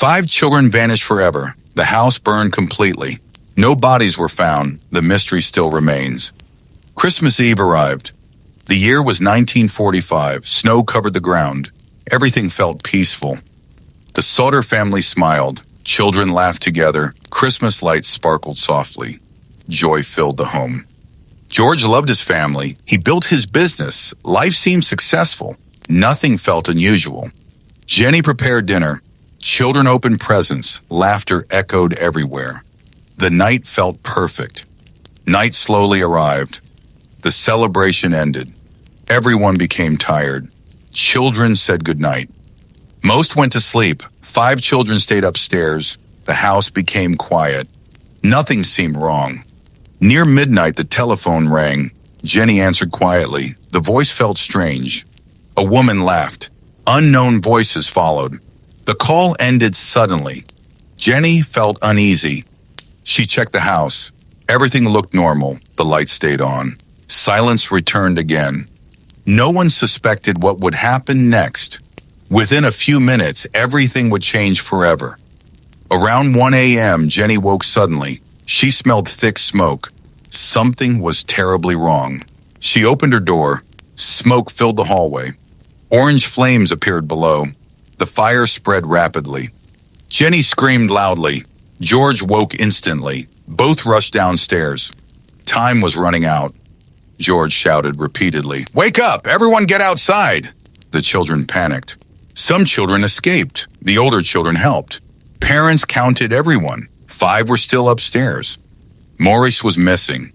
5 children vanished forever. The house burned completely. No bodies were found. The mystery still remains. Christmas Eve arrived. The year was 1945. Snow covered the ground. Everything felt peaceful. The Sodder family smiled. Children laughed together. Christmas lights sparkled softly. Joy filled the home. George loved his family. He built his business. Life seemed successful. Nothing felt unusual. Jenny prepared dinner. Children opened presents. Laughter echoed everywhere. The night felt perfect. Night slowly arrived. The celebration ended. Everyone became tired. Children said goodnight. Most went to sleep. 5 children stayed upstairs. The house became quiet. Nothing seemed wrong. Near midnight, the telephone rang. Jenny answered quietly. The voice felt strange. A woman laughed. Unknown voices followed. The call ended suddenly. Jenny felt uneasy. She checked the house. Everything looked normal. The lights stayed on. Silence returned again. No one suspected what would happen next. Within a few minutes, everything would change forever. Around 1 a.m., Jenny woke suddenly. She smelled thick smoke. Something was terribly wrong. She opened her door. Smoke filled the hallway. Orange flames appeared below. The fire spread rapidly. Jenny screamed loudly. George woke instantly. Both rushed downstairs. Time was running out. George shouted repeatedly, "Wake up! Everyone get outside!" The children panicked. Some children escaped. The older children helped. Parents counted everyone. 5 were still upstairs. Maurice was missing.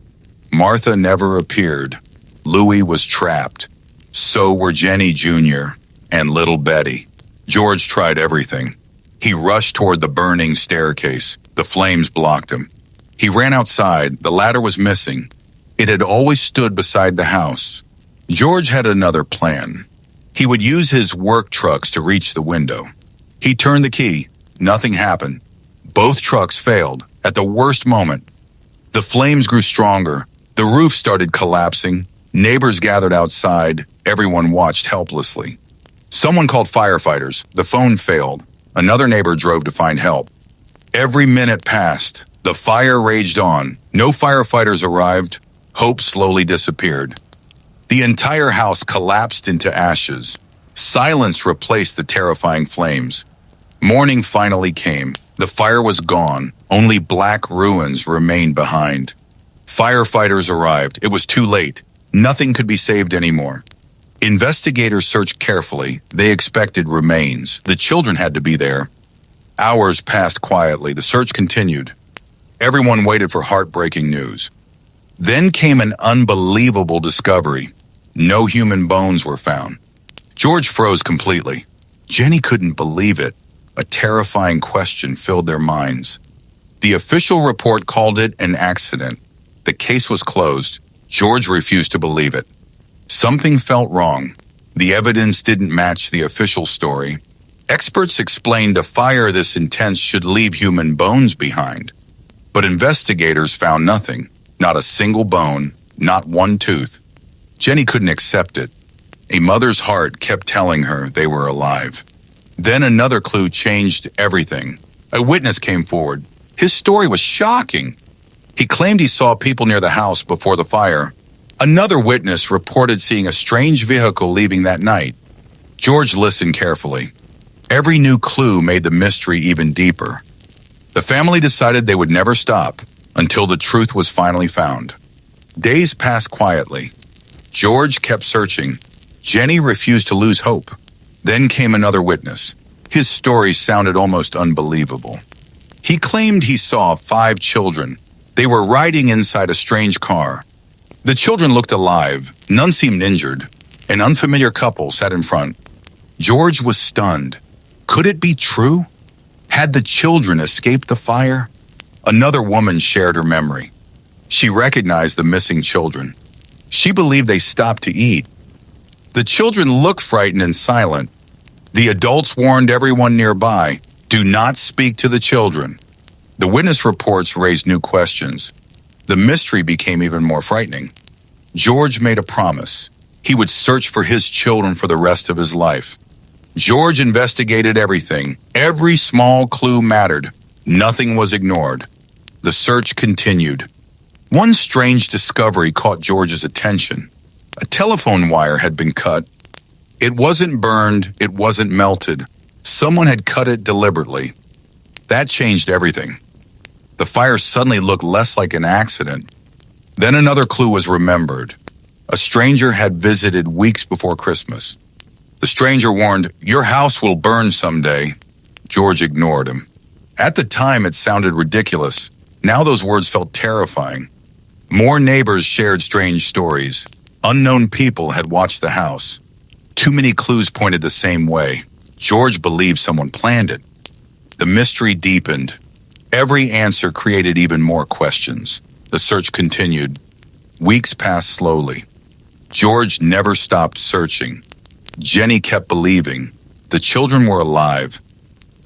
Martha never appeared. Louis was trapped. So were Jenny Jr. and little Betty. George tried everything. He rushed toward the burning staircase. The flames blocked him. He ran outside. The ladder was missing. It had always stood beside the house. George had another plan. He would use his work trucks to reach the window. He turned the key. Nothing happened. Both trucks failed at the worst moment. The flames grew stronger. The roof started collapsing. Neighbors gathered outside. Everyone watched helplessly. Someone called firefighters. The phone failed. Another neighbor drove to find help. Every minute passed. The fire raged on. No firefighters arrived. Hope slowly disappeared. The entire house collapsed into ashes. Silence replaced the terrifying flames. Morning finally came. The fire was gone. Only black ruins remained behind. Firefighters arrived. It was too late. Nothing could be saved anymore. Investigators searched carefully. They expected remains. The children had to be there. Hours passed quietly. The search continued. Everyone waited for heartbreaking news. Then came an unbelievable discovery. No human bones were found. George froze completely. Jenny couldn't believe it. A terrifying question filled their minds. The official report called it an accident. The case was closed. George refused to believe it. Something felt wrong. The evidence didn't match the official story. Experts explained a fire this intense should leave human bones behind. But investigators found nothing. Not a single bone, not one tooth. Jenny couldn't accept it. A mother's heart kept telling her they were alive. Then another clue changed everything. A witness came forward. His story was shocking. He claimed he saw people near the house before the fire. Another witness reported seeing a strange vehicle leaving that night. George listened carefully. Every new clue made the mystery even deeper. The family decided they would never stop until the truth was finally found. Days passed quietly. George kept searching. Jenny refused to lose hope. Then came another witness. His story sounded almost unbelievable. He claimed he saw 5 children. They were riding inside a strange car. The children looked alive. None seemed injured. An unfamiliar couple sat in front. George was stunned. Could it be true? Had the children escaped the fire? Another woman shared her memory. She recognized the missing children. She believed they stopped to eat. The children looked frightened and silent. The adults warned everyone nearby, do not speak to the children. The witness reports raised new questions. The mystery became even more frightening. George made a promise. He would search for his children for the rest of his life. Jurij investigated everything. Every small clue mattered. Nothing was ignored. The search continued. One strange discovery caught Jurij's attention. A telephone wire had been cut. It wasn't burned, it wasn't melted. Someone had cut it deliberately. That changed everything. The fire suddenly looked less like an accident. Then another clue was remembered. A stranger had visited weeks before Christmas. The stranger warned, "Your house will burn someday." Jurij ignored him. At the time, it sounded ridiculous. Now those words felt terrifying. More neighbors shared strange stories. Unknown people had watched the house. Too many clues pointed the same way. Jurij believed someone planned it. The mystery deepened. Every answer created even more questions. The search continued. Weeks passed slowly. Jurij never stopped searching. Jenny kept believing. The children were alive.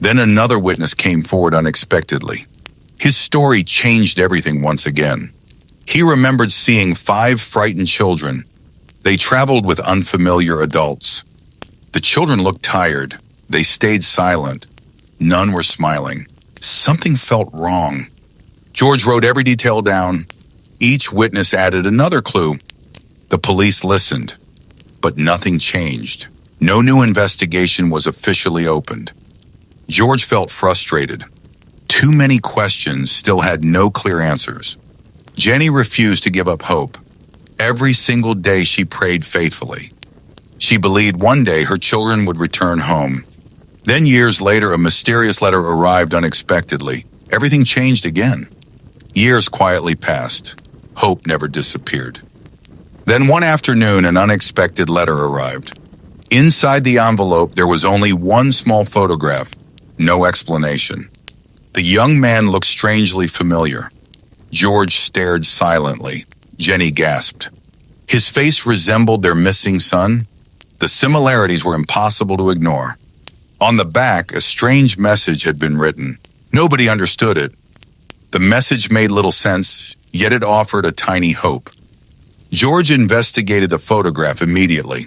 Then another witness came forward unexpectedly. His story changed everything once again. He remembered seeing 5 frightened children. They traveled with unfamiliar adults. The children looked tired. They stayed silent. None were smiling. Something felt wrong. Jurij wrote every detail down. Each witness added another clue. The police listened, but nothing changed. No new investigation was officially opened. Jurij felt frustrated. Too many questions still had no clear answers. Jenny refused to give up hope. Every single day she prayed faithfully. She believed one day her children would return home. Then years later, a mysterious letter arrived unexpectedly. Everything changed again. Years quietly passed. Hope never disappeared. Then one afternoon, an unexpected letter arrived. Inside the envelope, there was only one small photograph. No explanation. The young man looked strangely familiar. Jurij stared silently. Jenny gasped. His face resembled their missing son. The similarities were impossible to ignore. On the back, a strange message had been written. Nobody understood it. The message made little sense, yet it offered a tiny hope. Jurij investigated the photograph immediately.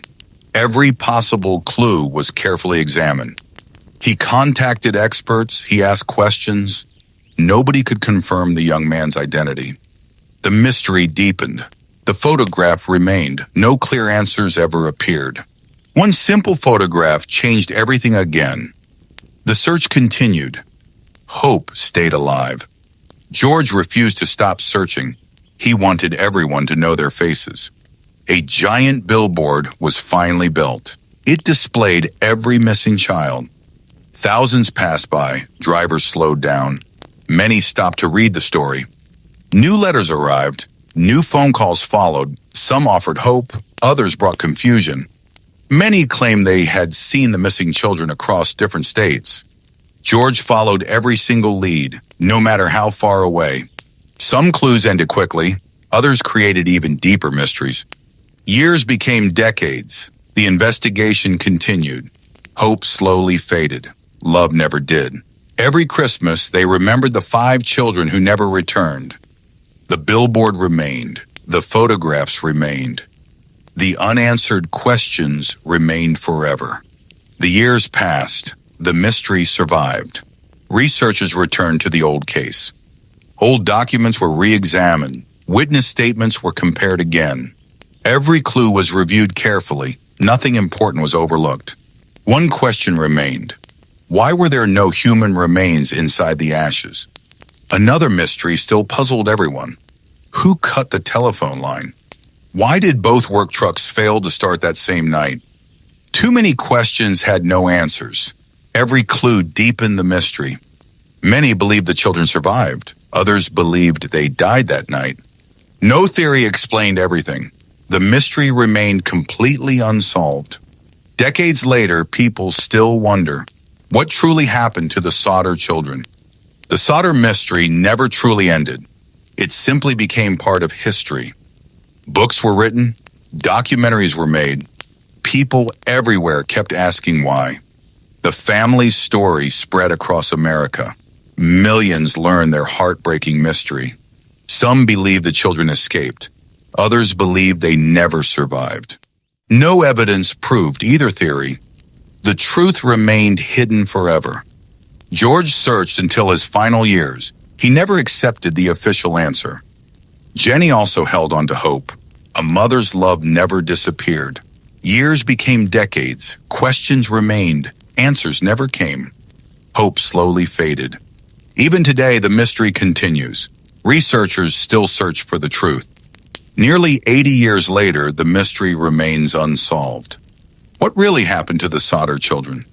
Every possible clue was carefully examined. He contacted experts, he asked questions. Nobody could confirm the young man's identity. The mystery deepened. The photograph remained. No clear answers ever appeared. One simple photograph changed everything again. The search continued. Hope stayed alive. Jurij refused to stop searching. He wanted everyone to know their faces. A giant billboard was finally built. It displayed every missing child. Thousands passed by. Drivers slowed down. Many stopped to read the story. New letters arrived. New phone calls followed. Some offered hope. Others brought confusion. Many claimed they had seen the missing children across different states. Jurij followed every single lead, no matter how far away. Some clues ended quickly. Others created even deeper mysteries. Years became decades. The investigation continued. Hope slowly faded. Love never did. Every Christmas, they remembered the 5 children who never returned. The billboard remained. The photographs remained. The unanswered questions remained forever. The years passed. The mystery survived. Researchers returned to the old case. Old documents were re-examined. Witness statements were compared again. Every clue was reviewed carefully. Nothing important was overlooked. One question remained. Why were there no human remains inside the ashes? Another mystery still puzzled everyone. Who cut the telephone line? Why did both work trucks fail to start that same night? Too many questions had no answers. Every clue deepened the mystery. Many believed the children survived. Others believed they died that night. No theory explained everything. The mystery remained completely unsolved. Decades later, people still wonder, what truly happened to the Sodder children? The Sodder mystery never truly ended. It simply became part of history. Books were written, documentaries were made. People everywhere kept asking why. The family's story spread across America. Millions learned their heartbreaking mystery. Some believed the children escaped. Others believed they never survived. No evidence proved either theory. The truth remained hidden forever. George searched until his final years. He never accepted the official answer. Jenny also held on to hope. A mother's love never disappeared. Years became decades. Questions remained. Answers never came. Hope slowly faded. Even today, the mystery continues. Researchers still search for the truth. Nearly 80 years later, the mystery remains unsolved. What really happened to the Sodder children?